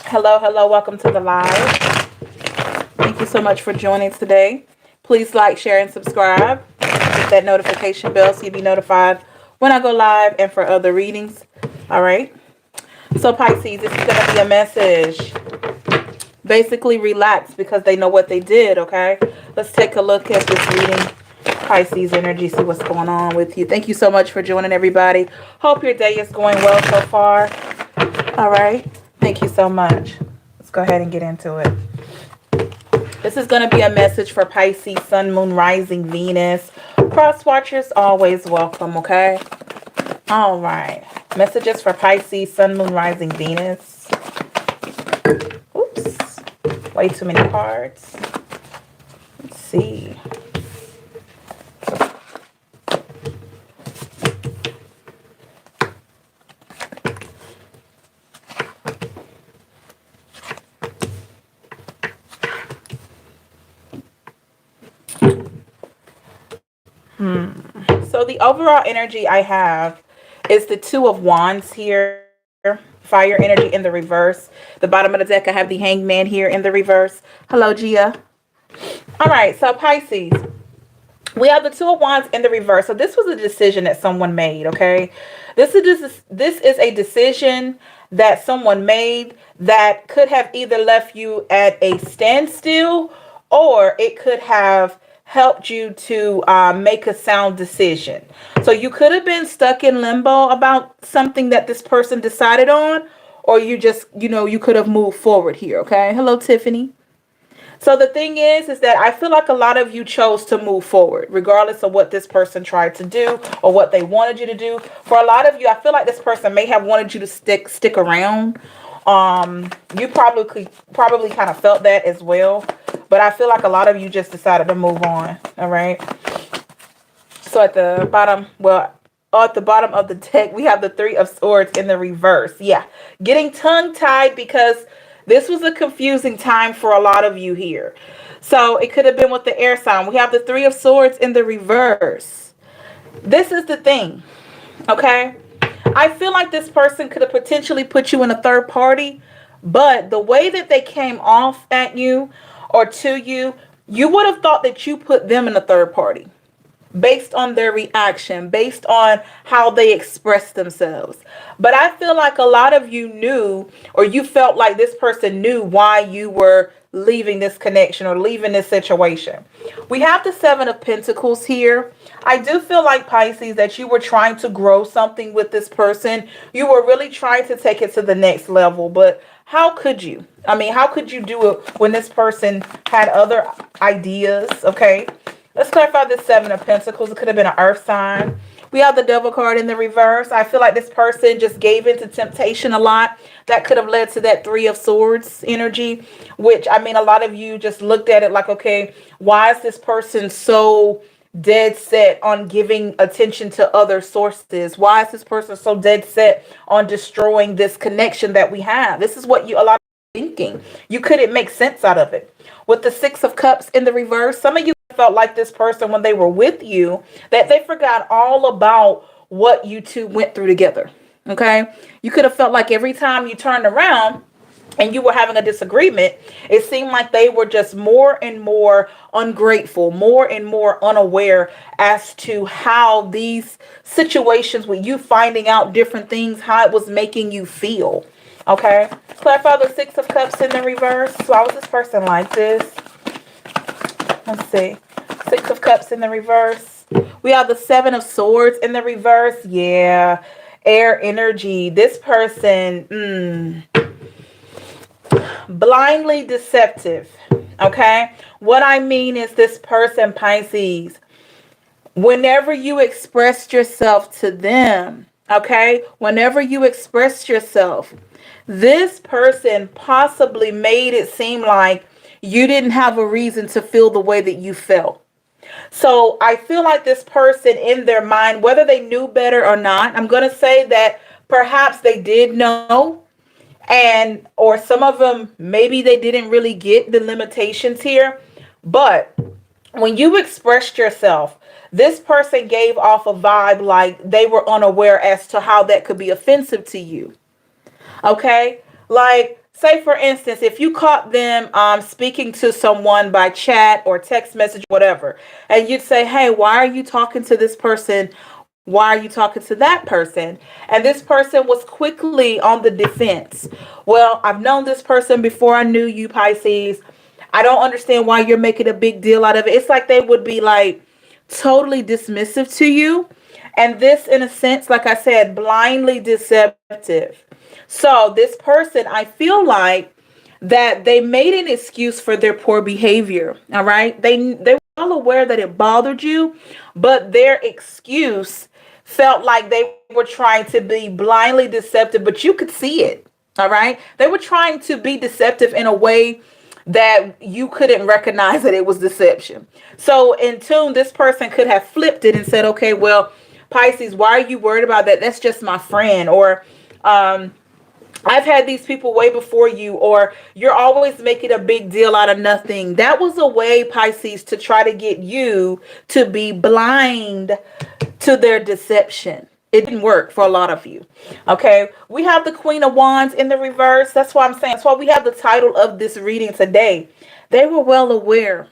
Hello, hello. Welcome to the live. Thank you so much for joining today. Please like, share, and subscribe. Hit that notification bell so you'll be notified when I go live and for other readings. All right. So Pisces, this is going to be a message. Basically relax because they know what they did, okay? Let's take a look at this reading. Pisces energy, see what's going on with you. Thank you so much for joining, everybody. Hope your day is going well so far. All right. Thank you so much. Let's go ahead and get into it. This is going to be a message for Pisces, Sun, Moon, Rising, Venus. Cross watchers, always welcome, okay? All right. Messages for Pisces, Sun, Moon, Rising, Venus. Oops. Way too many cards. Let's see. So the overall energy I have is the Two of Wands here. Fire energy in the reverse. The bottom of the deck, I have the Hangman here in the reverse. Hello, Gia. All right, so Pisces. We have the Two of Wands in the reverse. So this was a decision that someone made, okay? This is a decision that someone made that could have either left you at a standstill or it could have helped you to make a sound decision. So you could have been stuck in limbo about something that this person decided on, or you just, you could have moved forward here, okay? Hello, Tiffany. So the thing is that I feel like a lot of you chose to move forward, regardless of what this person tried to do or what they wanted you to do. For a lot of you, I feel like this person may have wanted you to stick around. You probably kind of felt that as well. But I feel like a lot of you just decided to move on. All right. So at the bottom, at the bottom of the deck, we have the Three of Swords in the reverse. Yeah. Getting tongue-tied because this was a confusing time for a lot of you here. So it could have been with the air sign. We have the Three of Swords in the reverse. This is the thing. Okay. I feel like this person could have potentially put you in a third party, but the way that they came off at you or to you, you would have thought that you put them in a third party based on their reaction, based on how they expressed themselves. But I feel like a lot of you knew, or you felt like this person knew why you were leaving this connection or leaving this situation. We have the Seven of Pentacles here. I do feel like, Pisces, that you were trying to grow something with this person. You were really trying to take it to the next level, but how could you? I mean, how could you do it when this person had other ideas? Okay, let's clarify this Seven of Pentacles. It could have been an earth sign. We have the Devil card in the reverse. I feel like this person just gave into temptation a lot. That could have led to that Three of Swords energy, which, I mean, a lot of you just looked at it like, okay, why is this person so dead set on giving attention to other sources? Why is this person so dead set on destroying this connection that we have? This is what a lot of you thinking. You couldn't make sense out of it. With the Six of Cups in the reverse, some of you felt like this person, when they were with you, that they forgot all about what you two went through together. Okay, you could have felt like every time you turned around and you were having a disagreement, it seemed like they were just more and more ungrateful, more and more unaware as to how these situations with you finding out different things, how it was making you feel. Okay, clarify the Six of Cups in the reverse. Why was this person like this? Let's see. Six of Cups in the reverse. We have the Seven of Swords in the reverse. Yeah. Air energy. This person, blindly deceptive. Okay. What I mean is this person, Pisces, whenever you expressed yourself to them, okay, whenever you expressed yourself, this person possibly made it seem like you didn't have a reason to feel the way that you felt. So I feel like this person, in their mind, whether they knew better or not, I'm going to say that perhaps they did know, or some of them, maybe they didn't really get the limitations here. But when you expressed yourself, this person gave off a vibe like they were unaware as to how that could be offensive to you. Okay? Like, say for instance, if you caught them speaking to someone by chat or text message, whatever, and you'd say, hey, why are you talking to this person? Why are you talking to that person? And this person was quickly on the defense. Well, I've known this person before I knew you, Pisces. I don't understand why you're making a big deal out of it. It's like they would be like totally dismissive to you. And this, in a sense, like I said, blindly deceptive. So this person, I feel like that they made an excuse for their poor behavior. All right. They were all aware that it bothered you, but their excuse felt like they were trying to be blindly deceptive, but you could see it. All right. They were trying to be deceptive in a way that you couldn't recognize that it was deception. So in tune, this person could have flipped it and said, okay, well, Pisces, why are you worried about that? That's just my friend. Or I've had these people way before you, or you're always making a big deal out of nothing. That was a way, Pisces, to try to get you to be blind to their deception. It didn't work for a lot of you. Okay. We have the Queen of Wands in the reverse. That's why I'm saying, that's why we have the title of this reading today. They were well aware.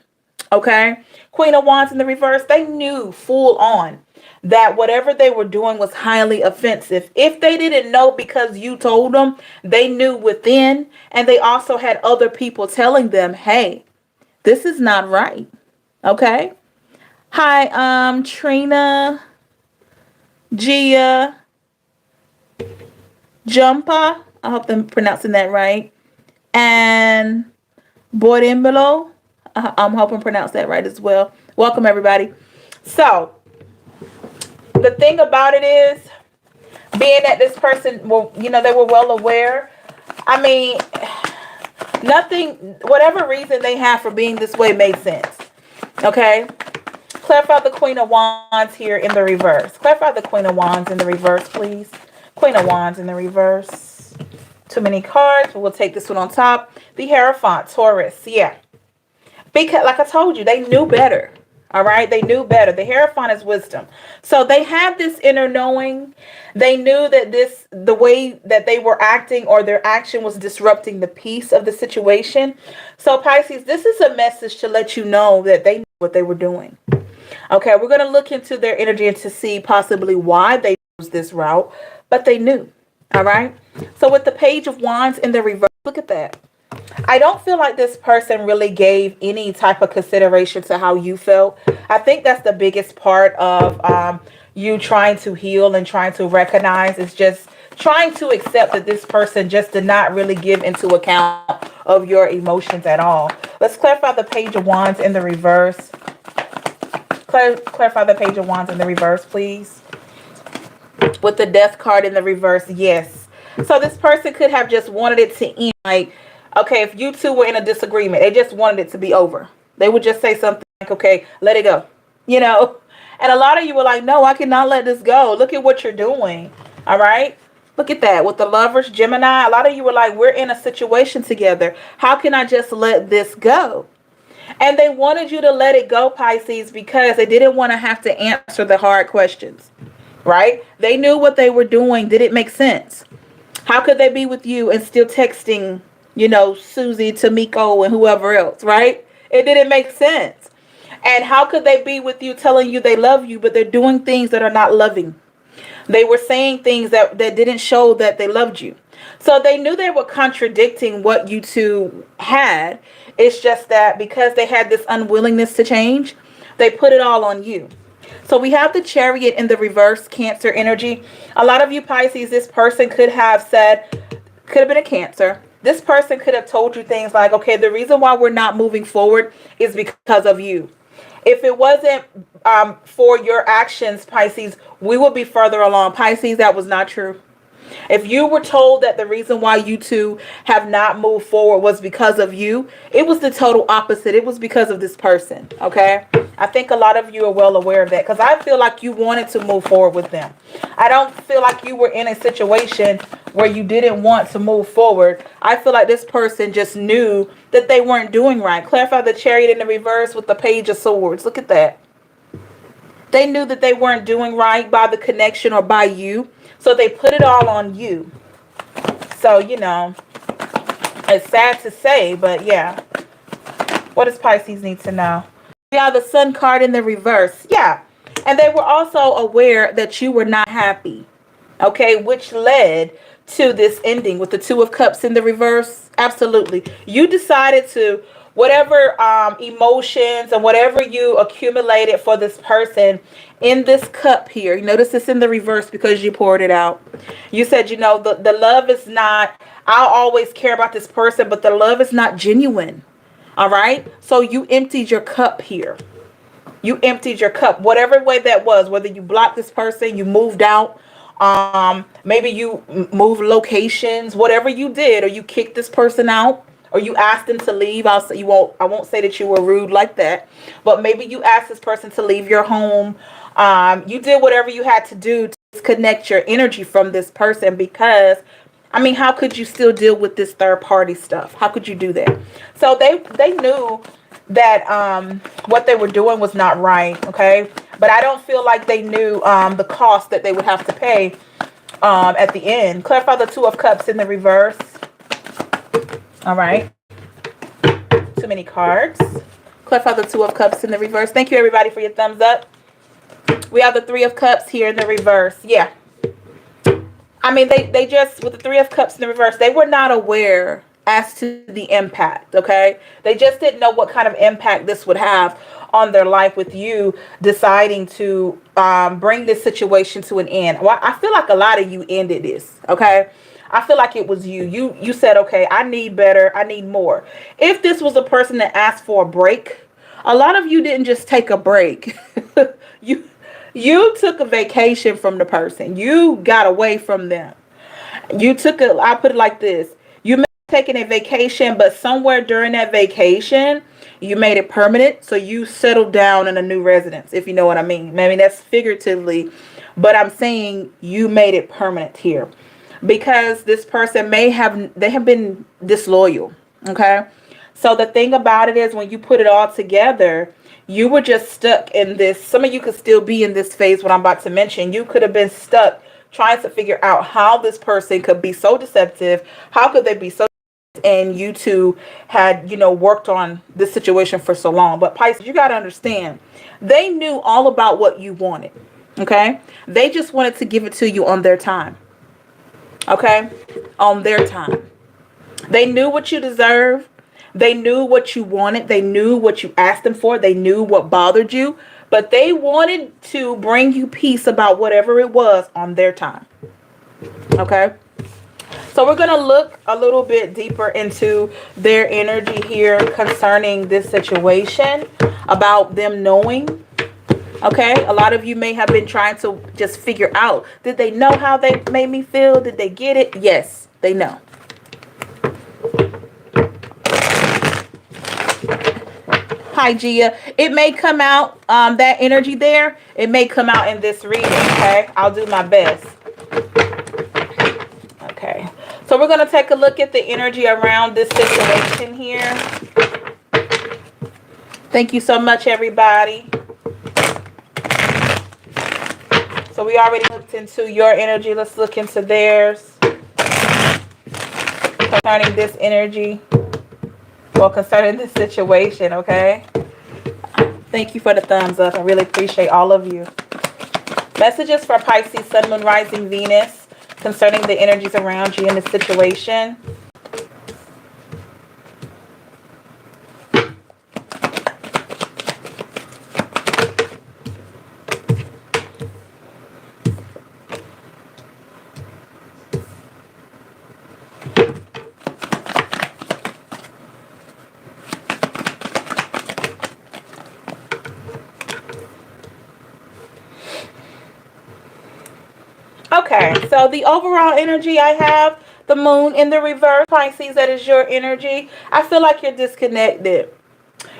Okay. Queen of Wands in the reverse. They knew full on that whatever they were doing was highly offensive. If they didn't know because you told them, they knew within, and they also had other people telling them, hey, this is not right. Okay. Hi, Trina, Gia, Jumpa. I hope I'm pronouncing that right. And Borimbolo. I'm hoping I pronounced that right as well. Welcome, everybody. So, the thing about it is, being that this person, well, you know, they were well aware. I mean, nothing, whatever reason they have for being this way made sense. Okay? Clarify the Queen of Wands here in the reverse. Clarify the Queen of Wands in the reverse, please. Queen of Wands in the reverse. Too many cards, but we'll take this one on top. The Hierophant, Taurus. Yeah. Because, like I told you, they knew better. All right. They knew better. The Hierophant is wisdom. So they had this inner knowing. They knew that the way that they were acting or their action was disrupting the peace of the situation. So Pisces, this is a message to let you know that they knew what they were doing. Okay. We're going to look into their energy and to see possibly why they chose this route, but they knew. All right. So with the Page of Wands in the reverse, look at that. I don't feel like this person really gave any type of consideration to how you felt. I think that's the biggest part of you trying to heal and trying to recognize, is just trying to accept that this person just did not really give into account of your emotions at all. Let's clarify the Page of Wands in the reverse. Clarify the Page of Wands in the reverse, please. With the Death card in the reverse, yes. So this person could have just wanted it to end. Like, okay, if you two were in a disagreement, they just wanted it to be over. They would just say something like, okay, let it go. You know? And a lot of you were like, no, I cannot let this go. Look at what you're doing. All right? Look at that. With the Lovers, Gemini, a lot of you were like, we're in a situation together. How can I just let this go? And they wanted you to let it go, Pisces, because they didn't want to have to answer the hard questions. Right? They knew what they were doing. Did it make sense? How could they be with you and still texting, you know, Susie, Tamiko, and whoever else, right? It didn't make sense. And how could they be with you telling you they love you, but they're doing things that are not loving? They were saying things that didn't show that they loved you. So they knew they were contradicting what you two had. It's just that because they had this unwillingness to change, they put it all on you. So we have the Chariot in the reverse, Cancer energy. A lot of you Pisces, this person could have said, could have been a Cancer. This person could have told you things like, okay, the reason why we're not moving forward is because of you. If it wasn't for your actions, Pisces, we would be further along. Pisces, that was not true. If you were told that the reason why you two have not moved forward was because of you, it was the total opposite. It was because of this person. Okay. I think a lot of you are well aware of that, because I feel like you wanted to move forward with them. I don't feel like you were in a situation where you didn't want to move forward. I feel like this person just knew that they weren't doing right. Clarify the Chariot in the reverse with the Page of Swords. Look at that. They knew that they weren't doing right by the connection or by you. So they put it all on you. So, you know, It's sad to say, but yeah. What does Pisces need to know? Yeah, the Sun card in the reverse. Yeah. And they were also aware that you were not happy. Okay, which led to this ending with the Two of Cups in the reverse. Absolutely. You decided to, whatever emotions and whatever you accumulated for this person in this cup here. You notice this in the reverse because you poured it out. You said, you know, the love is not, I'll always care about this person, but the love is not genuine. All right. So you emptied your cup here. You emptied your cup, whatever way that was, whether you blocked this person, you moved out, maybe you moved locations, whatever you did, or you kicked this person out, or you asked them to leave. I won't say that you were rude like that, but maybe you asked this person to leave your home. You did whatever you had to do to disconnect your energy from this person, because I mean, how could you still deal with this third party stuff? How could you do that? So they knew that what they were doing was not right, okay? But I don't feel like they knew the cost that they would have to pay at the end. Clarify the Two of Cups in the reverse. All right. Too many cards. Clarify the Two of Cups in the reverse. Thank you, everybody, for your thumbs up. We have the Three of Cups here in the reverse. Yeah. I mean, they just, with the Three of Cups in the reverse, they were not aware as to the impact, okay? They just didn't know what kind of impact this would have on their life with you deciding to bring this situation to an end. Well, I feel like a lot of you ended this, okay? I feel like it was you. You said, okay, I need better. I need more. If this was a person that asked for a break, a lot of you didn't just take a break. You took a vacation from the person. You got away from them. You took a, I'll put it like this. You may have taken a vacation, but somewhere during that vacation, you made it permanent. So you settled down in a new residence, if you know what I mean. Maybe that's figuratively, but I'm saying you made it permanent here. Because this person they have been disloyal. Okay. So the thing about it is, when you put it all together, you were just stuck in this. Some of you could still be in this phase, what I'm about to mention. You could have been stuck trying to figure out how this person could be so deceptive. How could they be so, and you two had, you know, worked on this situation for so long. But Pisces, you got to understand, they knew all about what you wanted. Okay. They just wanted to give it to you on their time. Okay. On their time. They knew what you deserve. They knew what you wanted. They knew what you asked them for. They knew what bothered you. But they wanted to bring you peace about whatever it was on their time. Okay? So we're going to look a little bit deeper into their energy here concerning this situation, about them knowing. Okay? A lot of you may have been trying to just figure out, did they know how they made me feel? Did they get it? Yes, they know. Hi, Gia. It may come out, that energy there, it may come out in this reading, okay? I'll do my best. Okay. So we're going to take a look at the energy around this situation here. Thank you so much, everybody. So we already looked into your energy. Let's look into theirs. Concerning this energy. Well, concerning this situation, okay? Thank you for the thumbs up. I really appreciate all of you. Messages for Pisces, Sun, Moon, Rising, Venus, concerning the energies around you in this situation. Okay, so the overall energy I have, the moon in the reverse, Pisces, that is your energy. I feel like you're disconnected.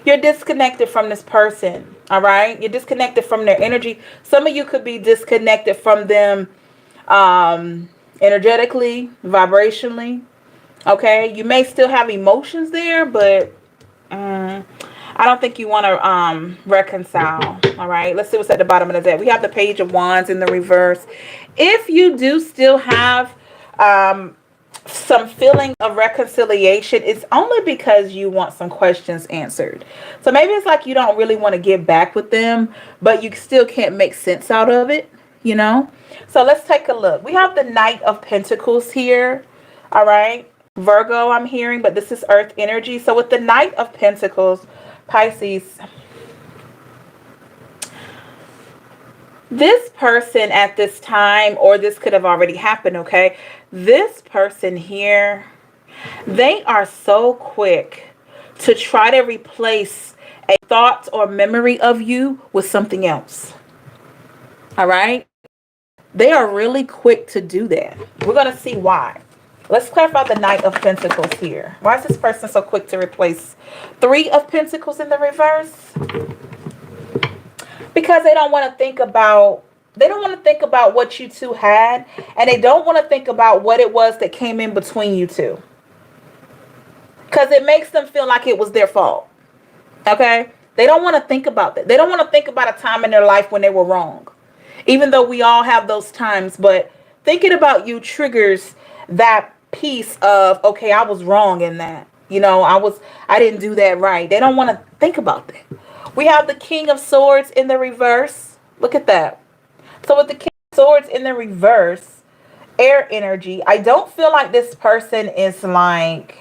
You're disconnected from this person, all right? You're disconnected from their energy. Some of you could be disconnected from them energetically, vibrationally, okay? You may still have emotions there, but I don't think you want to reconcile. All right, let's see what's at the bottom of the deck. We have the Page of Wands in the reverse. If you do still have some feeling of reconciliation, it's only because you want some questions answered. So maybe it's like you don't really want to get back with them, but you still can't make sense out of it, you know? So let's take a look. We have the Knight of Pentacles here. All right. Virgo, I'm hearing, but this is Earth energy. So with the Knight of Pentacles, Pisces, this person at this time, or this could have already happened, okay? This person here, they are so quick to try to replace a thought or memory of you with something else. All right? They are really quick to do that. We're going to see why. Let's clarify the Knight of Pentacles here. Why is this person so quick to replace Three of Pentacles in the reverse? Because they don't want to think about what you two had, and they don't want to think about what it was that came in between you two. Because it makes them feel like it was their fault. Okay? They don't want to think about that. They don't want to think about a time in their life when they were wrong. Even though we all have those times, but thinking about you triggers that piece of, okay, I was wrong in that. You know, I didn't do that right. They don't want to think about that. We have the King of Swords in the reverse. Look at that. So with the King of Swords in the reverse, air energy, I don't feel like this person is like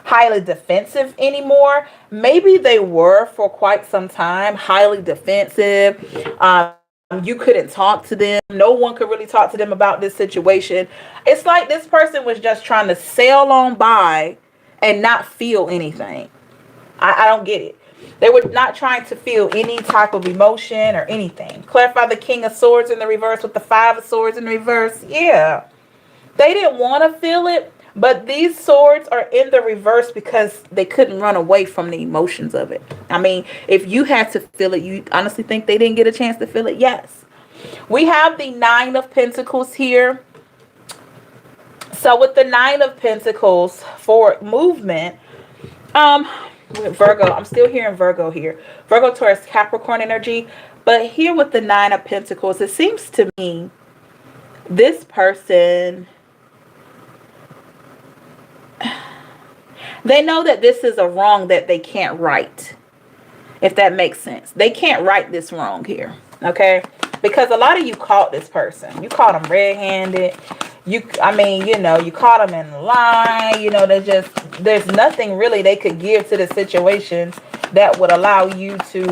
highly defensive anymore. Maybe they were for quite some time, highly defensive. You couldn't talk to them. No one could really talk to them about this situation. It's like this person was just trying to sail on by and not feel anything. I don't get it. They were not trying to feel any type of emotion or anything. Clarify the King of Swords in the reverse with the Five of Swords in the reverse. Yeah. They didn't want to feel it, but these swords are in the reverse because they couldn't run away from the emotions of it. I mean, if you had to feel it, you honestly think they didn't get a chance to feel it? Yes. We have the Nine of Pentacles here. So with the Nine of Pentacles for movement, Virgo, I'm still hearing Virgo here. Virgo, Taurus, Capricorn energy. But here with the Nine of Pentacles, it seems to me this person, they know that this is a wrong that they can't right. If that makes sense. They can't right this wrong here. Okay? Because a lot of you caught this person. You caught them red-handed. You caught them in line. You know, there's nothing really they could give to the situation that would allow you to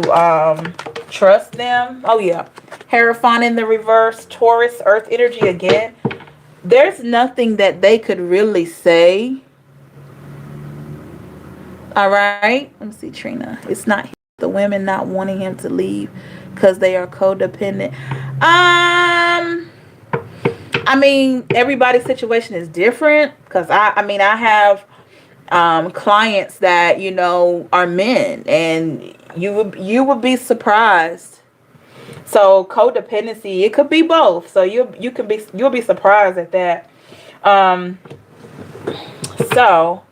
trust them. Oh, yeah. Hierophant in the reverse. Taurus, earth energy again. There's nothing that they could really say. All right. Let me see, Trina. It's not the women not wanting him to leave because they are codependent. I mean, everybody's situation is different because I have clients that, you know, are men, and you would be surprised. So codependency, it could be both. So you'll be surprised at that. So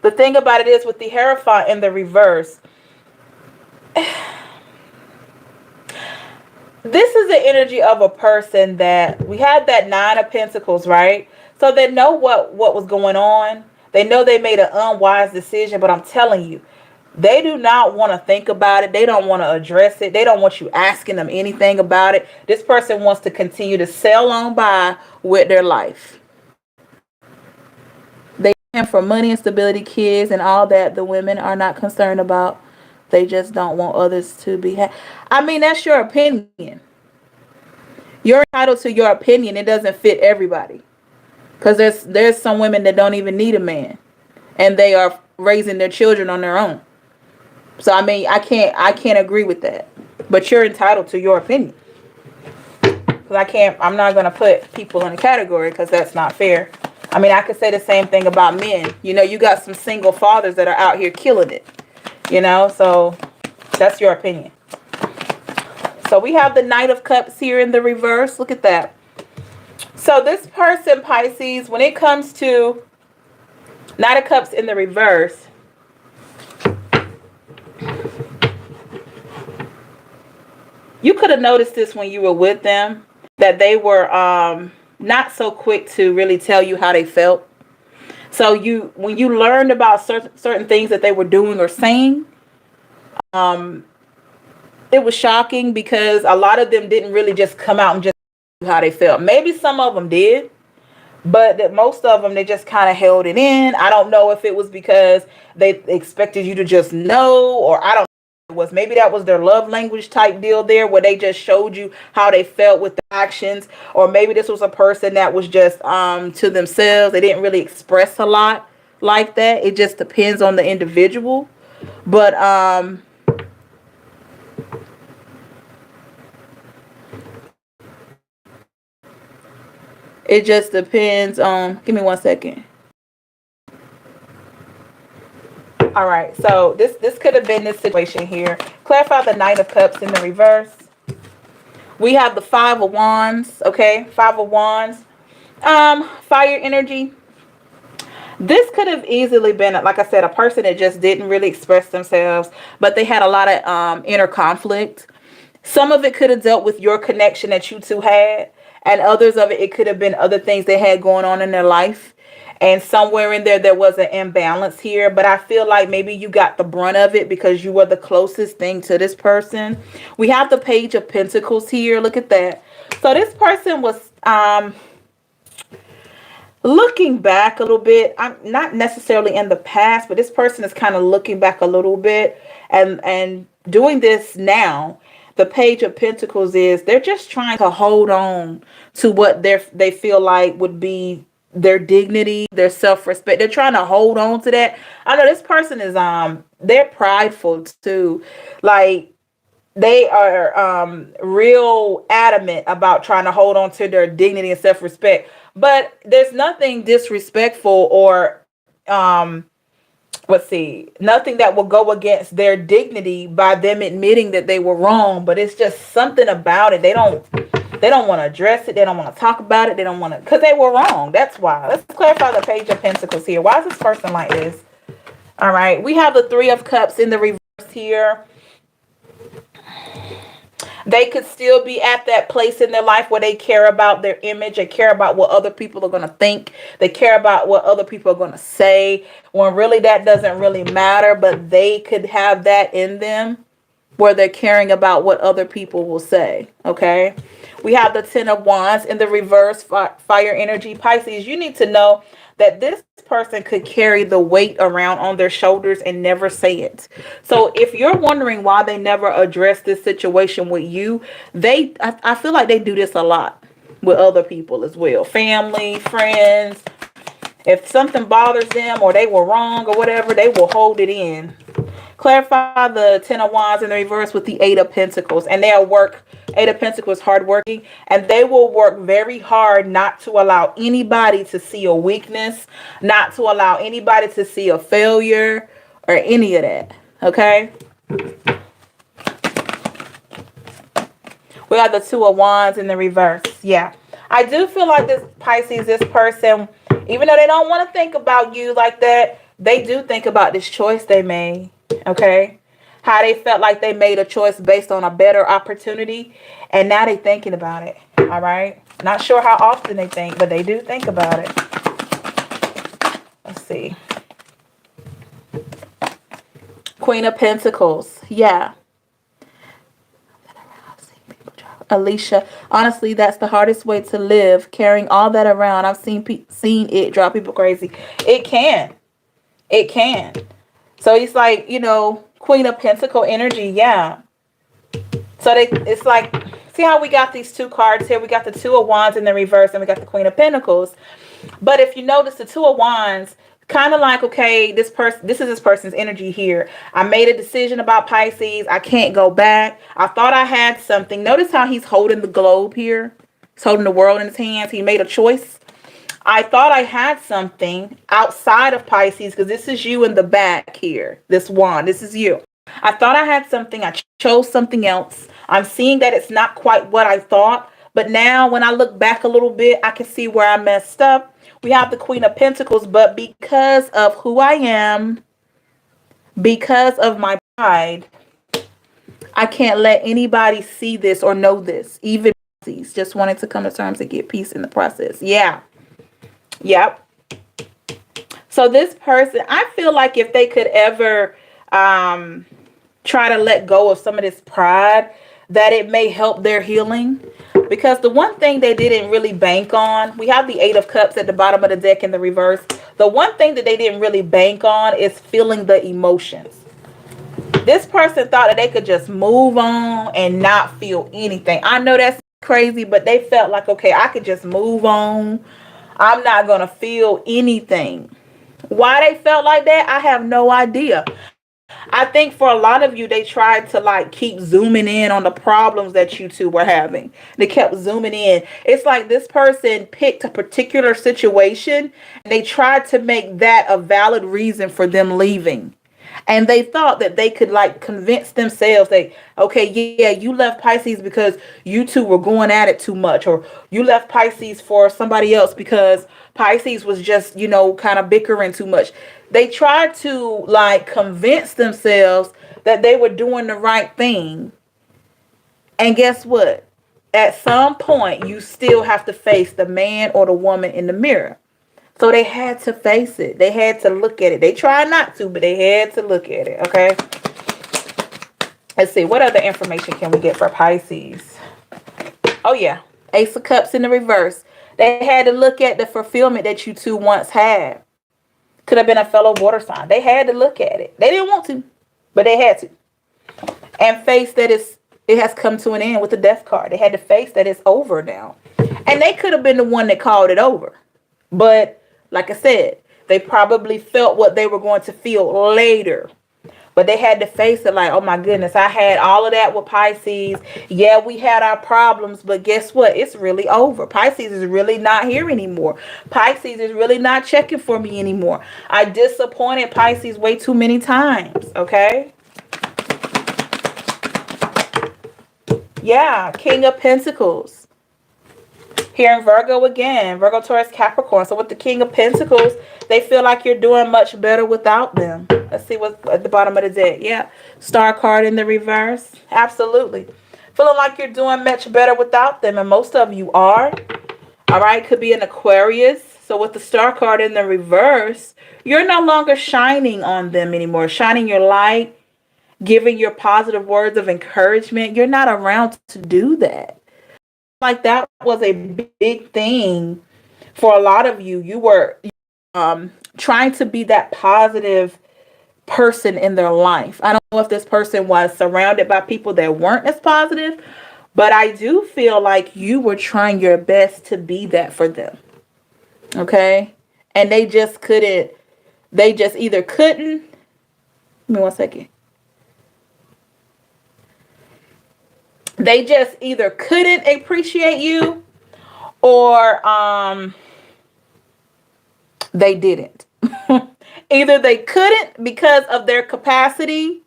the thing about it is with the Hierophant in the reverse, this is the energy of a person that we had that Nine of Pentacles, right? So they know what was going on. They know they made an unwise decision, but I'm telling you, they do not want to think about it. They don't want to address it. They don't want you asking them anything about it. This person wants to continue to sail on by with their life. They stand for money and stability, kids, and all that the women are not concerned about. They just don't want others to be I mean, that's your opinion. You're entitled to your opinion. It doesn't fit everybody. Because there's some women that don't even need a man. And they are raising their children on their own. So I mean, I can't agree with that. But you're entitled to your opinion. Because I'm not gonna put people in a category because that's not fair. I mean, I could say the same thing about men. You know, you got some single fathers that are out here killing it. You know, so that's your opinion. So we have the Knight of Cups here in the reverse. Look at that. So this person, Pisces, when it comes to Knight of Cups in the reverse, you could have noticed this when you were with them, that they were not so quick to really tell you how they felt. So when you learned about certain things that they were doing or saying, it was shocking because a lot of them didn't really just come out and just how they felt. Maybe some of them did, but that most of them, they just kind of held it in. I don't know if it was because they expected you to just know, or I don't know what it was. Maybe that was their love language type deal there, where they just showed you how they felt with the actions. Or maybe this was a person that was just to themselves. They didn't really express a lot like that. It just depends on the individual. But it just depends on, give me 1 second. All right, so this could have been this situation here. Clarify the Knight of Cups in the reverse. We have the Five of Wands, okay? Five of Wands. Fire energy. This could have easily been, like I said, a person that just didn't really express themselves, but they had a lot of inner conflict. Some of it could have dealt with your connection that you two had, and others of it could have been other things they had going on in their life. And somewhere in there was an imbalance here. But I feel like maybe you got the brunt of it because you were the closest thing to this person. We have the Page of Pentacles here. Look at that. So this person was looking back a little bit. I'm not necessarily in the past, but this person is kind of looking back a little bit and doing this now. The Page of Pentacles is they're just trying to hold on to what they feel like would be their dignity, their self-respect. They're trying to hold on to that. I know this person is they're prideful too. Like they are real adamant about trying to hold on to their dignity and self-respect. But there's nothing disrespectful or let's see, nothing that will go against their dignity by them admitting that they were wrong. But it's just something about it. They don't want to address it. They don't want to talk about it. They don't want to, because they were wrong. That's why. Let's clarify the Page of Pentacles here. Why is this person like this? All right. We have the Three of Cups in the reverse here. They could still be at that place in their life where they care about their image. They care about what other people are going to think. They care about what other people are going to say, when really that doesn't really matter. But they could have that in them where they're caring about what other people will say. Okay. We have the Ten of Wands in the reverse, fire energy. Pisces, you need to know that this person could carry the weight around on their shoulders and never say it. So if you're wondering why they never address this situation with you, I feel like they do this a lot with other people as well. Family, friends. If something bothers them or they were wrong or whatever, they will hold it in. Clarify the Ten of Wands in the reverse with the Eight of Pentacles. And they'll work. Eight of Pentacles, hardworking. And they will work very hard not to allow anybody to see a weakness. Not to allow anybody to see a failure or any of that. Okay? We have the Two of Wands in the reverse. Yeah. I do feel like this Pisces, this person, even though they don't want to think about you like that, they do think about this choice they made. Okay, how they felt like they made a choice based on a better opportunity, and now they're thinking about it. All right, not sure how often they think, but they do think about it. Let's see. Queen of Pentacles. Yeah. Alicia, honestly, that's the hardest way to live, carrying all that around. I've seen it drive people crazy. It can. So it's like, Queen of Pentacle energy. Yeah. So it's like, see how we got these two cards here? We got the Two of Wands in the reverse and we got the Queen of Pentacles. But if you notice, the Two of Wands, kind of like, okay, this is this person's energy here. I made a decision about Pisces. I can't go back. I thought I had something. Notice how he's holding the globe here. He's holding the world in his hands. He made a choice. I thought I had something outside of Pisces, because this is you in the back here. This wand, this is you. I thought I had something. I chose something else. I'm seeing that it's not quite what I thought. But now when I look back a little bit, I can see where I messed up. We have the Queen of Pentacles, but because of who I am, because of my pride, I can't let anybody see this or know this. Even Pisces, just wanting to come to terms and get peace in the process. Yeah. Yep. So this person, I feel like if they could ever try to let go of some of this pride, that it may help their healing. Because the one thing they didn't really bank on, we have the Eight of Cups at the bottom of the deck in the reverse. The one thing that they didn't really bank on is feeling the emotions. This person thought that they could just move on and not feel anything. I know that's crazy, but they felt like, okay, I could just move on. I'm not going to feel anything. Why they felt like that, I have no idea. I think for a lot of you, they tried to like keep zooming in on the problems that you two were having. They kept zooming in. It's like this person picked a particular situation and they tried to make that a valid reason for them leaving. And they thought that they could like convince themselves that, okay, yeah, you left Pisces because you two were going at it too much, or you left Pisces for somebody else because Pisces was just, you know, kind of bickering too much. They tried to like convince themselves that they were doing the right thing. And guess what? At some point, you still have to face the man or the woman in the mirror. So they had to face it. They had to look at it. They tried not to, but they had to look at it. Okay. Let's see. What other information can we get for Pisces? Oh, yeah. Ace of Cups in the reverse. They had to look at the fulfillment that you two once had. Could have been a fellow water sign. They had to look at it. They didn't want to, but they had to. And face that it has come to an end with the death card. They had to face that it's over now. And they could have been the one that called it over. But like I said, they probably felt what they were going to feel later. But they had to face it like, oh my goodness, I had all of that with Pisces. Yeah, we had our problems, but guess what? It's really over. Pisces is really not here anymore. Pisces is really not checking for me anymore. I disappointed Pisces way too many times, okay? Yeah, King of Pentacles. Here in Virgo again, Virgo, Taurus, Capricorn. So with the King of Pentacles, they feel like you're doing much better without them. Let's see what's at the bottom of the deck. Yeah, Star card in the reverse. Absolutely. Feeling like you're doing much better without them, and most of you are. All right, could be an Aquarius. So with the Star card in the reverse, you're no longer shining on them anymore, shining your light, giving your positive words of encouragement. You're not around to do that. Like that was a big thing for a lot of you. You were trying to be that positive person in their life. I don't know if this person was surrounded by people that weren't as positive, but I do feel like you were trying your best to be that for them. Okay? And they just couldn't. They just either couldn't. Give me 1 second. They just either couldn't appreciate you or they didn't. Either they couldn't because of their capacity.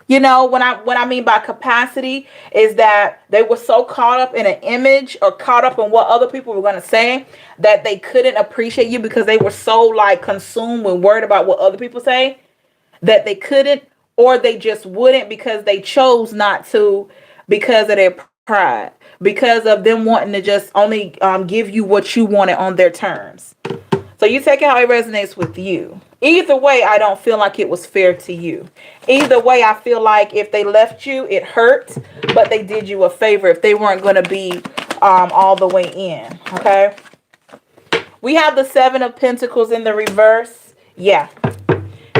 You know, what I mean by capacity is that they were so caught up in an image or caught up in what other people were going to say that they couldn't appreciate you because they were so like consumed and worried about what other people say that they couldn't, or they just wouldn't because they chose not to, because of their pride, because of them wanting to just only give you what you wanted on their terms. So you take it how it resonates with you. Either way, I don't feel like it was fair to you. Either way, I feel like if they left you, it hurt, but they did you a favor if they weren't going to be all the way in. Okay. We have the Seven of Pentacles in the reverse. Yeah.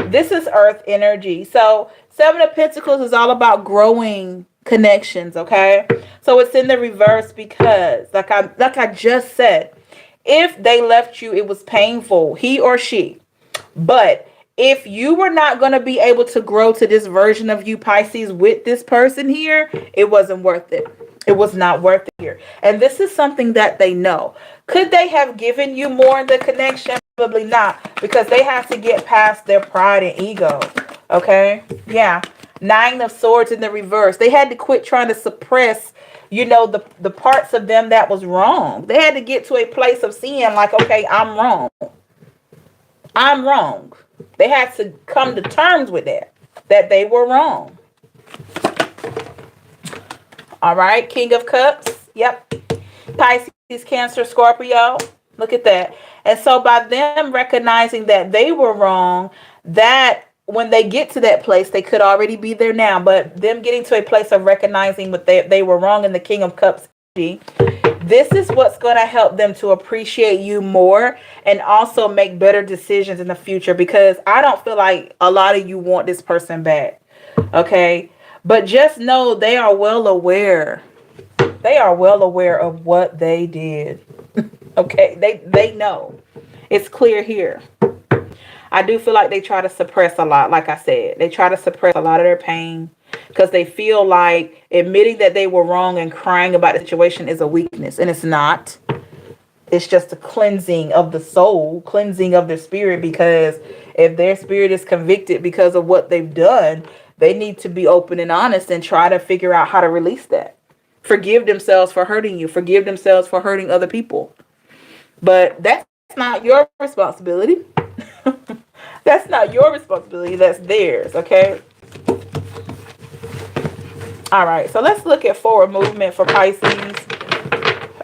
This is Earth energy. So Seven of Pentacles is all about growing connections, okay? So it's in the reverse because like I just said, if they left you, it was painful, he or she. But if you were not going to be able to grow to this version of you, Pisces, with this person here, it wasn't worth it. It was not worth it here. And this is something that they know. Could they have given you more in the connection? Probably not, because they have to get past their pride and ego. Okay? Yeah. Nine of Swords in the reverse. They had to quit trying to suppress, you know, the parts of them that was wrong. They had to get to a place of seeing like, okay, I'm wrong. I'm wrong. They had to come to terms with that they were wrong. All right. King of Cups. Yep. Pisces, Cancer, Scorpio. Look at that. And so by them recognizing that they were wrong, that when they get to that place, they could already be there now, but them getting to a place of recognizing what they were wrong in the King of Cups energy, this is what's going to help them to appreciate you more and also make better decisions in the future, because I don't feel like a lot of you want this person back. Okay. But just know they are well aware. They are well aware of what they did. Okay. They know. It's clear here. I do feel like they try to suppress a lot. Like I said, they try to suppress a lot of their pain because they feel like admitting that they were wrong and crying about the situation is a weakness. And it's not. It's just a cleansing of the soul, cleansing of their spirit, because if their spirit is convicted because of what they've done, they need to be open and honest and try to figure out how to release that. Forgive themselves for hurting you. Forgive themselves for hurting other people. But that's not your responsibility. That's not your responsibility. That's theirs. Okay. All right. So let's look at forward movement for Pisces.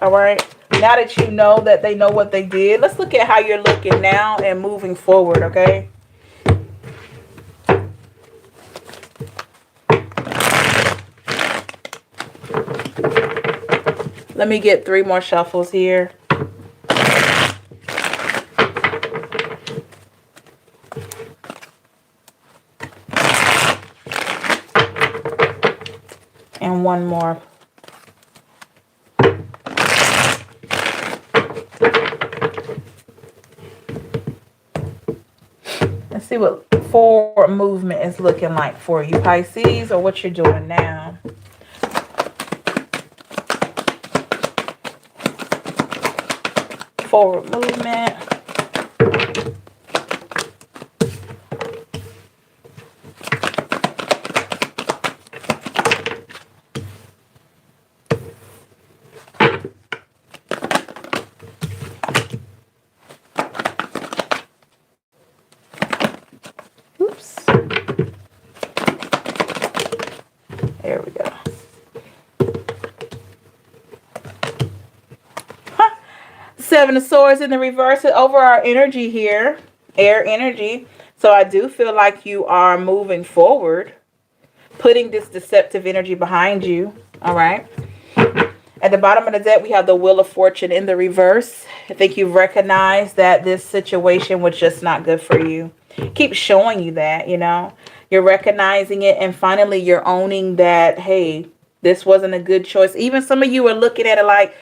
All right. Now that you know that they know what they did, let's look at how you're looking now and moving forward. Okay. Let me get 3 more shuffles here. And 1 more. Let's see what forward movement is looking like for you, Pisces, or what you're doing now. Forward movement. Oops. There we go. Seven of Swords in the reverse over our energy here, air energy. So I do feel like you are moving forward, putting this deceptive energy behind you. All right. At the bottom of the deck, we have the Wheel of Fortune in the reverse. I think you've recognized that this situation was just not good for you. Keep showing you that, you know, you're recognizing it, and finally you're owning that, hey, this wasn't a good choice. Even some of you are looking at it like,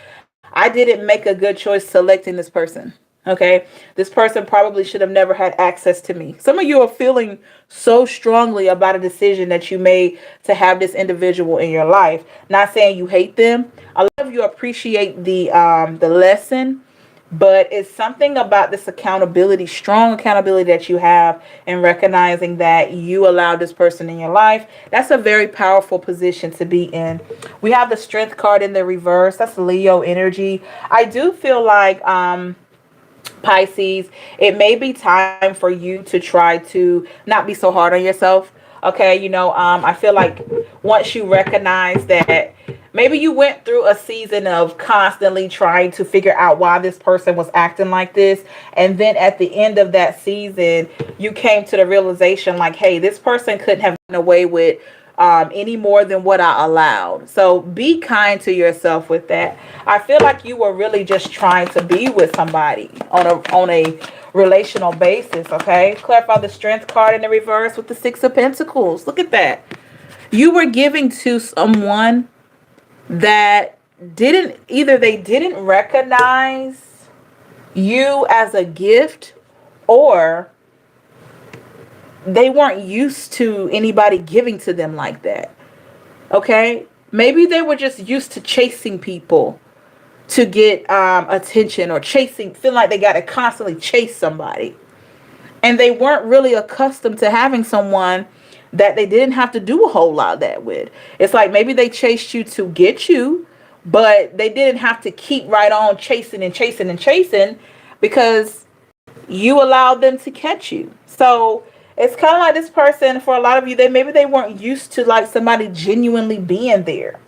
I didn't make a good choice selecting this person. Okay. This person probably should have never had access to me. Some of you are feeling so strongly about a decision that you made to have this individual in your life. Not saying you hate them. A lot of you appreciate the lesson, but it's something about this accountability, strong accountability that you have, and recognizing that you allowed this person in your life. That's a very powerful position to be in. We have the Strength card in the reverse. That's Leo energy. I do feel like Pisces, it may be time for you to try to not be so hard on yourself. Okay, you know, I feel like once you recognize that maybe you went through a season of constantly trying to figure out why this person was acting like this, and then at the end of that season, you came to the realization like, hey, this person couldn't have gotten away with any more than what I allowed. So be kind to yourself with that. I feel like you were really just trying to be with somebody on a relational basis. Okay, clarify the Strength card in the reverse with the Six of Pentacles. Look at that. You were giving to someone that they didn't recognize you as a gift, or they weren't used to anybody giving to them like that. Okay, maybe they were just used to chasing people to get attention, or feeling like they got to constantly chase somebody, and they weren't really accustomed to having someone that they didn't have to do a whole lot of that with. It's like maybe they chased you to get you, but they didn't have to keep right on chasing and chasing and chasing, because you allowed them to catch you. So it's kind of like this person, for a lot of you, maybe they weren't used to like somebody genuinely being there.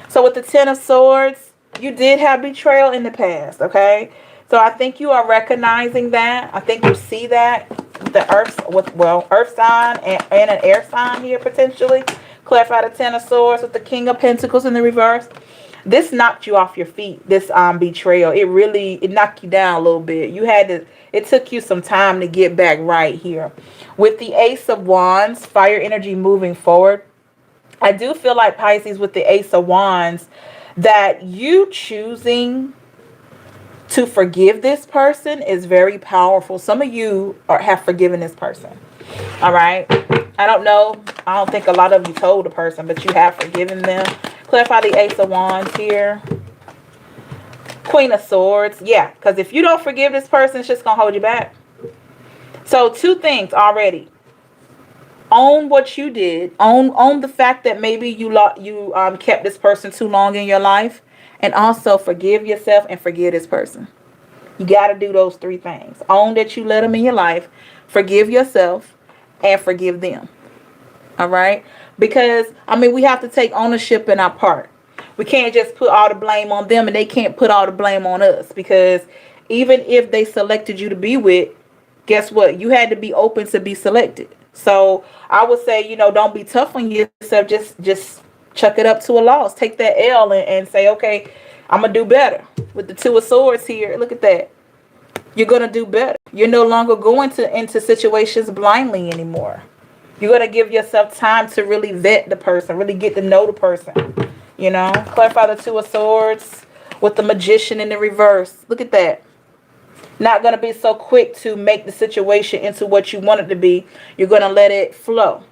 So with the Ten of Swords, you did have betrayal in the past. Okay, So I think you are recognizing that. I think you see that the earth with, well, earth sign and an air sign here potentially. Clarify the Ten of Swords with the King of Pentacles in the reverse. This knocked you off your feet, this betrayal. It knocked you down a little bit. You had to, it took you some time to get back right here. With the Ace of Wands, fire energy moving forward. I do feel like, Pisces, with the Ace of Wands, that you choosing to forgive this person is very powerful. Some of you have forgiven this person. All right. I don't know. I don't think a lot of you told the person, but you have forgiven them. Clarify the Ace of Wands here. Queen of Swords. Yeah, because if you don't forgive this person, it's just going to hold you back. So two things already. Own what you did. Own the fact that maybe you kept this person too long in your life. And also forgive yourself and forgive this person. You got to do those three things. Own that you let them in your life. Forgive yourself and forgive them. All right? Because, I mean, we have to take ownership in our part. We can't just put all the blame on them and they can't put all the blame on us. Because even if they selected you to be with, guess what? You had to be open to be selected. So I would say, you know, don't be tough on yourself. Just chuck it up to a loss. Take that L and say, okay, I'm going to do better. With the Two of Swords here, look at that. You're going to do better. You're no longer going into situations blindly anymore. You're going to give yourself time to really vet the person, really get to know the person. You know, clarify the Two of Swords with the Magician in the reverse. Look at that. Not going to be so quick to make the situation into what you want it to be. You're going to let it flow.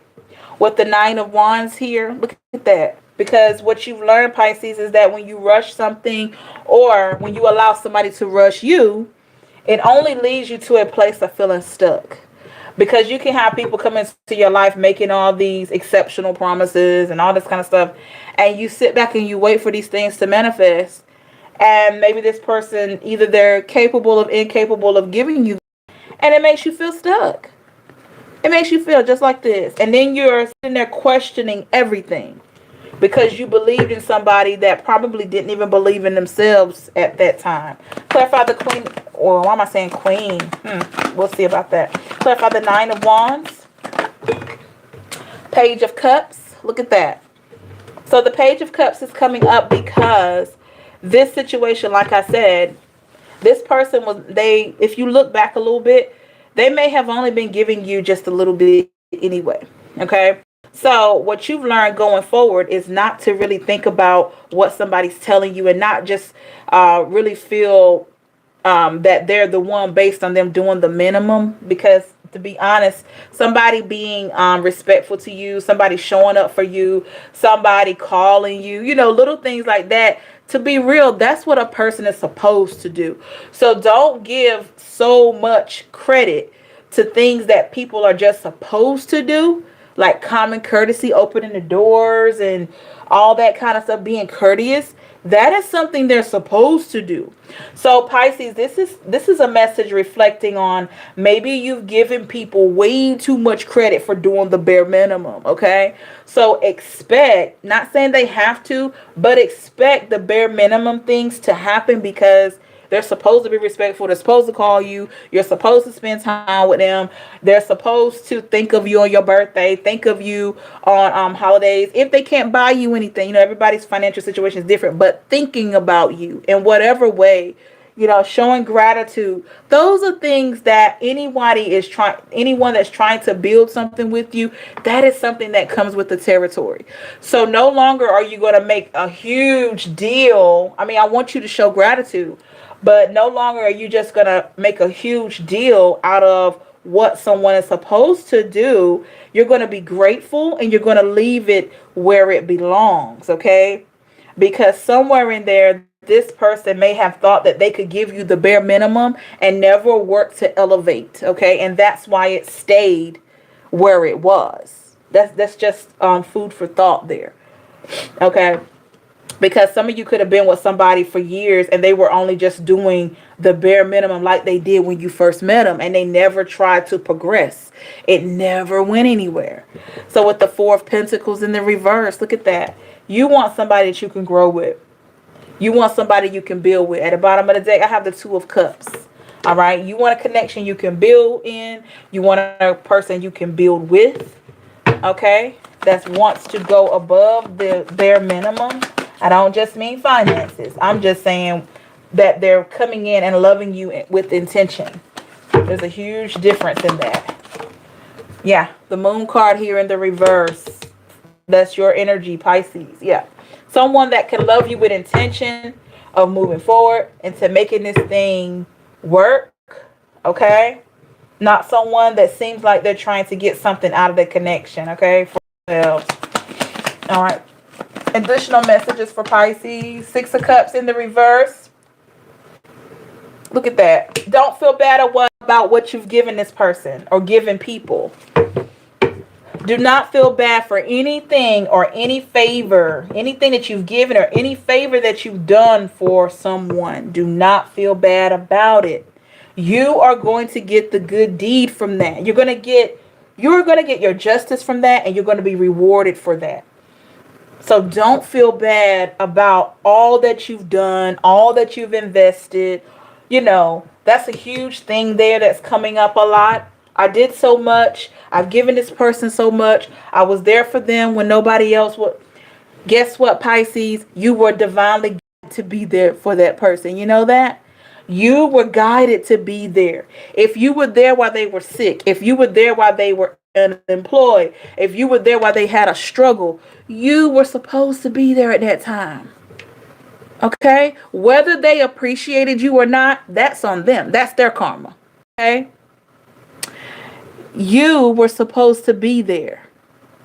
With the Nine of Wands here, look at that. Because what you've learned, Pisces, is that when you rush something or when you allow somebody to rush you, it only leads you to a place of feeling stuck. Because you can have people come into your life making all these exceptional promises and all this kind of stuff. And you sit back and you wait for these things to manifest. And maybe this person, either they're capable or incapable of giving you. And it makes you feel stuck. It makes you feel just like this. And then you're sitting there questioning everything. Because you believed in somebody that probably didn't even believe in themselves at that time. Clarify the Queen. Or why am I saying Queen? We'll see about that. Clarify the Nine of Wands. Page of Cups. Look at that. So the Page of Cups is coming up because this situation, like I said, this person was, if you look back a little bit, they may have only been giving you just a little bit anyway. Okay. So what you've learned going forward is not to really think about what somebody's telling you and not just really feel that they're the one based on them doing the minimum. Because to be honest, somebody being respectful to you, somebody showing up for you, somebody calling you, you know, little things like that. To be real, that's what a person is supposed to do. So don't give so much credit to things that people are just supposed to do. Like common courtesy, opening the doors and all that kind of stuff, being courteous. That is something they're supposed to do. So Pisces, this is a message reflecting on maybe you've given people way too much credit for doing the bare minimum. Okay. So expect, not saying they have to, but expect the bare minimum things to happen because they're supposed to be respectful. They're supposed to call you. You're supposed to spend time with them. They're supposed to think of you on your birthday. Think of you on holidays. If they can't buy you anything, you know, everybody's financial situation is different. But thinking about you in whatever way, you know, showing gratitude. Those are things that anyone that's trying to build something with you, that is something that comes with the territory. So no longer are you going to make a huge deal. I mean, I want you to show gratitude. But no longer are you just going to make a huge deal out of what someone is supposed to do. You're going to be grateful and you're going to leave it where it belongs, okay? Because somewhere in there, this person may have thought that they could give you the bare minimum and never work to elevate, okay? And that's why it stayed where it was. That's just food for thought there, okay? Because some of you could have been with somebody for years and they were only just doing the bare minimum like they did when you first met them. And they never tried to progress. It never went anywhere. So with the Four of Pentacles in the reverse, look at that. You want somebody that you can grow with. You want somebody you can build with. At the bottom of the deck, I have the Two of Cups. All right. You want a connection you can build in. You want a person you can build with. Okay. That wants to go above the bare minimum. I don't just mean finances. I'm just saying that they're coming in and loving you with intention. There's a huge difference in that. Yeah. The Moon card here in the reverse. That's your energy, Pisces. Yeah. Someone that can love you with intention of moving forward into making this thing work. Okay. Not someone that seems like they're trying to get something out of the connection. Okay. For themselves. All right. Additional messages for Pisces. Six of Cups in the reverse. Look at that. Don't feel bad about what you've given this person or given people. Do not feel bad for anything or any favor, anything that you've given or any favor that you've done for someone. Do not feel bad about it. You are going to get the good deed from that. You're going to get your justice from that, and you're going to be rewarded for that. So don't feel bad about all that you've done, all that you've invested. You know, that's a huge thing there that's coming up a lot. I did so much. I've given this person so much. I was there for them when nobody else would. Guess what, Pisces? You were divinely guided to be there for that person. You know that? You were guided to be there. If you were there while they were sick, if you were there while they were unemployed, if you were there while they had a struggle, you were supposed to be there at that time. Okay? Whether they appreciated you or not, that's on them. That's their karma. Okay? You were supposed to be there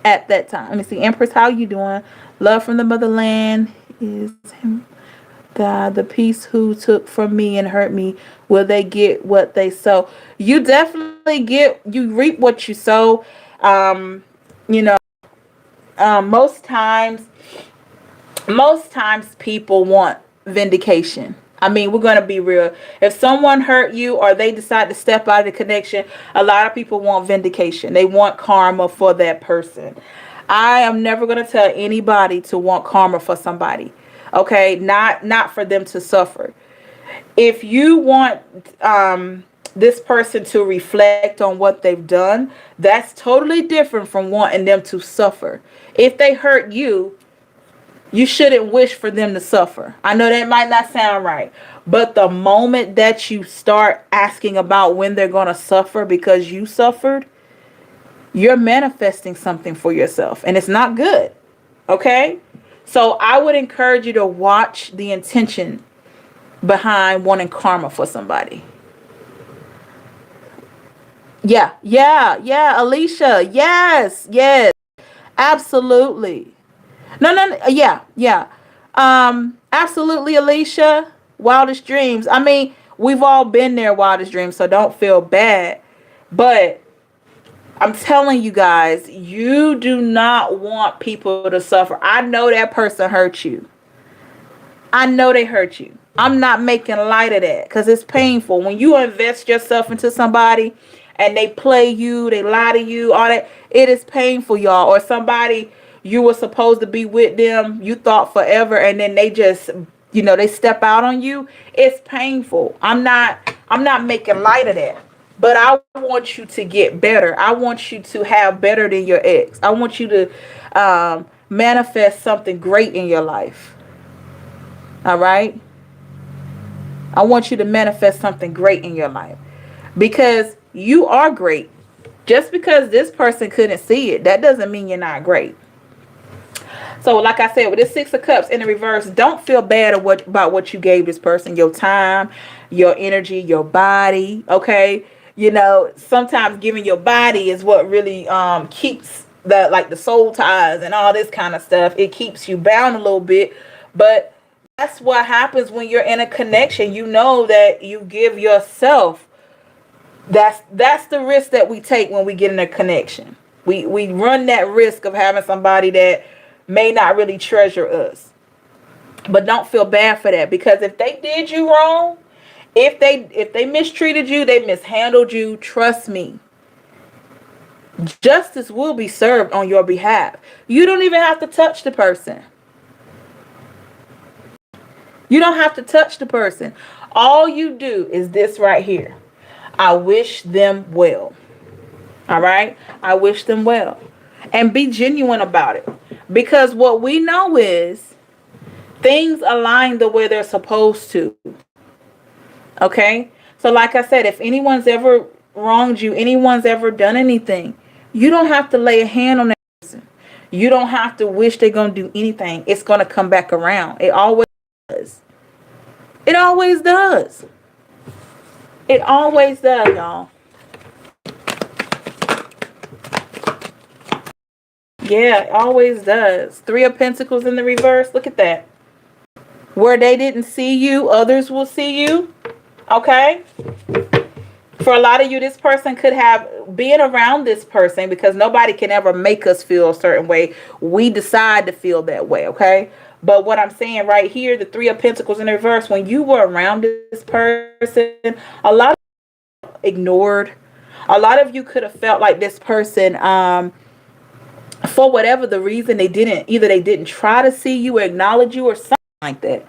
at that time. Let me see. Empress, how you doing? Love from the motherland is him. God, the peace who took from me and hurt me, will they get what they sow? You definitely you reap what you sow. You know, most times people want vindication. I mean, we're going to be real. If someone hurt you or they decide to step out of the connection, a lot of people want vindication. They want karma for that person. I am never going to tell anybody to want karma for somebody. Okay? Not for them to suffer. If you want this person to reflect on what they've done, that's totally different from wanting them to suffer. If they hurt you, you shouldn't wish for them to suffer. I know that might not sound right, but the moment that you start asking about when they're going to suffer because you suffered, you're manifesting something for yourself, and it's not good. Okay? So I would encourage you to watch the intention behind wanting karma for somebody. Yeah, Alicia. Yes, absolutely. No, yeah. Absolutely, Alicia. Wildest dreams. I mean, we've all been there, wildest dreams, so don't feel bad. But I'm telling you guys, you do not want people to suffer. I know that person hurt you. I know they hurt you. I'm not making light of that because it's painful. When you invest yourself into somebody and they play you, they lie to you, all that, it is painful, y'all. Or somebody, you were supposed to be with them, you thought forever, and then they just, they step out on you. It's painful. I'm not making light of that. But I want you to get better. I want you to have better than your ex. I want you to manifest something great in your life. All right? I want you to manifest something great in your life. Because you are great. Just because this person couldn't see it, that doesn't mean you're not great. So like I said, with this Six of Cups in the reverse, don't feel bad about what you gave this person. Your time, your energy, your body. Okay? Sometimes giving your body is what really keeps the soul ties and all this kind of stuff. It keeps you bound a little bit. But that's what happens when you're in a connection. You know that you give yourself. That's the risk that we take when we get in a connection. We run that risk of having somebody that may not really treasure us. But don't feel bad for that, because if they did you wrong, if they mistreated you, they mishandled you, trust me, justice will be served on your behalf. You don't even have to touch the person. You don't have to touch the person. All you do is this right here. I wish them well. All right? I wish them well. And be genuine about it. Because what we know is things align the way they're supposed to. Okay? So like I said, if anyone's ever wronged you, anyone's ever done anything, you don't have to lay a hand on that person. You don't have to wish they're going to do anything. It's going to come back around. It always does. It always does. It always does, y'all. Yeah, it always does. Three of Pentacles in the reverse. Look at that. Where they didn't see you, others will see you. Okay? For a lot of you, this person could have been around this person, because nobody can ever make us feel a certain way. We decide to feel that way, okay? But what I'm saying right here, the Three of Pentacles in reverse, when you were around this person, a lot of ignored. A lot of you could have felt like this person, for whatever the reason, they didn't try to see you or acknowledge you or something like that.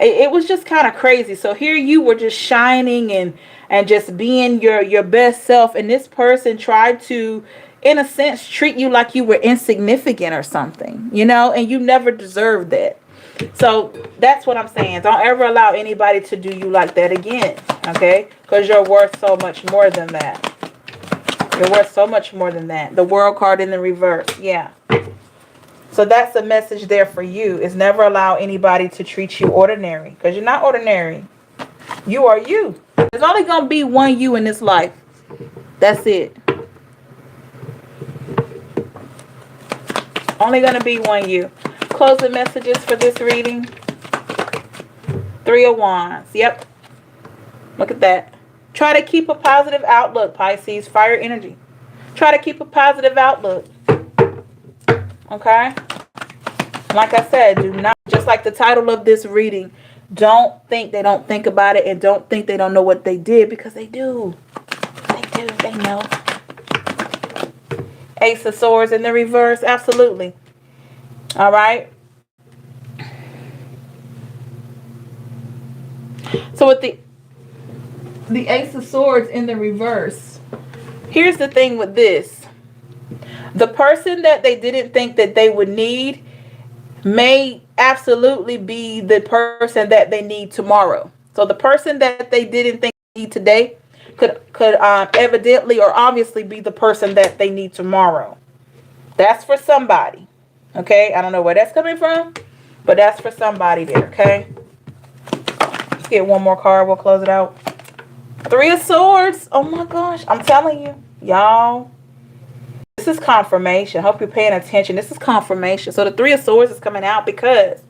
It was just kind of crazy. So here you were just shining and just being your best self, and this person tried to, in a sense, treat you like you were insignificant or something, and you never deserved that. So that's what I'm saying. Don't ever allow anybody to do you like that again, okay? Because you're worth so much more than that. You're worth so much more than that. The World card in the reverse. Yeah. So that's the message there for you, is never allow anybody to treat you ordinary, because you're not ordinary. You are you. There's only going to be one you in this life. That's it. Only going to be one you. Closing messages for this reading. Three of Wands. Yep. Look at that. Try to keep a positive outlook, Pisces. Fire energy. Try to keep a positive outlook. Okay? Like I said, do not, just like the title of this reading, don't think they don't think about it, and don't think they don't know what they did, because they do. They do. They know. Ace of Swords in the reverse. Absolutely. All right. So with the Ace of Swords in the reverse, here's the thing with this. The person that they didn't think that they would need may absolutely be the person that they need tomorrow. So the person that they didn't think they need today could evidently or obviously be the person that they need tomorrow. That's for somebody. Okay? I don't know where that's coming from, but that's for somebody there. Okay? Let's get one more card. We'll close it out. Three of Swords. Oh my gosh. I'm telling you. Y'all. This is confirmation. Hope you're paying attention. This is confirmation. So the Three of Swords is coming out because,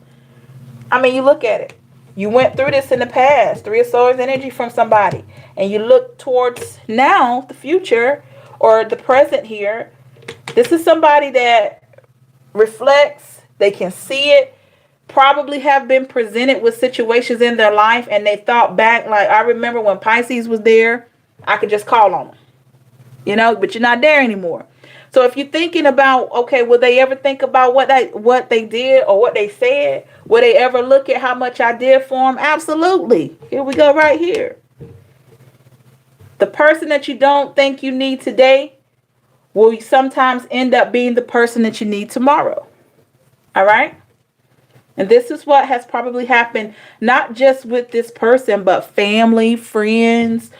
I mean, you look at it. You went through this in the past. Three of Swords energy from somebody. And you look towards now, the future, or the present here. This is somebody that reflects. They can see it. Probably have been presented with situations in their life, and they thought back, like, I remember when Pisces was there, I could just call on them. But you're not there anymore. So if you're thinking about, okay, will they ever think about what they did or what they said? Will they ever look at how much I did for them? Absolutely. Here we go right here. The person that you don't think you need today will sometimes end up being the person that you need tomorrow. All right? And this is what has probably happened, not just with this person, but family, friends,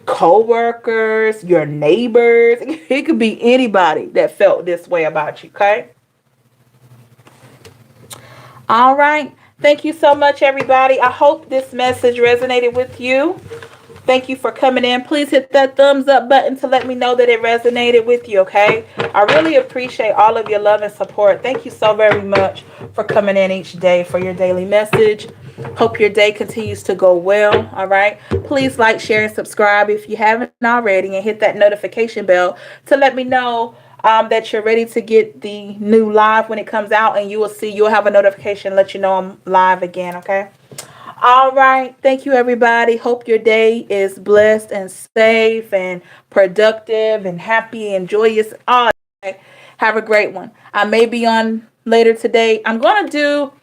co-workers, your neighbors. It could be anybody that felt this way about you, okay? All right. Thank you so much, everybody. I hope this message resonated with you. Thank you for coming in. Please hit that thumbs up button to let me know that it resonated with you, okay? I really appreciate all of your love and support. Thank you so very much for coming in each day for your daily message. Hope your day continues to go well, all right? Please like, share, and subscribe if you haven't already, and hit that notification bell to let me know that you're ready to get the new live when it comes out, and you'll have a notification let you know I'm live again, okay? All right. Thank you, everybody. Hope your day is blessed and safe and productive and happy and joyous. All right. Have a great one. I may be on later today. I'm going to do,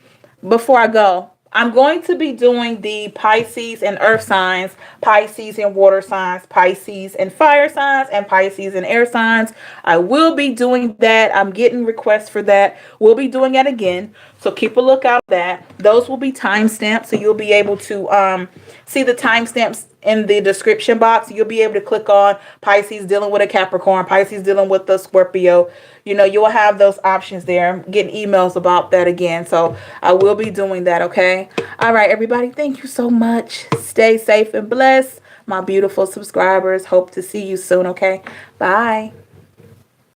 before I go, I'm going to be doing the Pisces and earth signs, Pisces and water signs, Pisces and fire signs, and Pisces and air signs. I will be doing that. I'm getting requests for that. We'll be doing it again. So keep a lookout for that. Those will be timestamped, so you'll be able to see the timestamps in the description box. You'll be able to click on Pisces dealing with a Capricorn, Pisces dealing with the Scorpio. You know, you'll have those options there. I'm getting emails about that again. So I will be doing that, okay? All right, everybody. Thank you so much. Stay safe and blessed. My beautiful subscribers. Hope to see you soon, okay? Bye.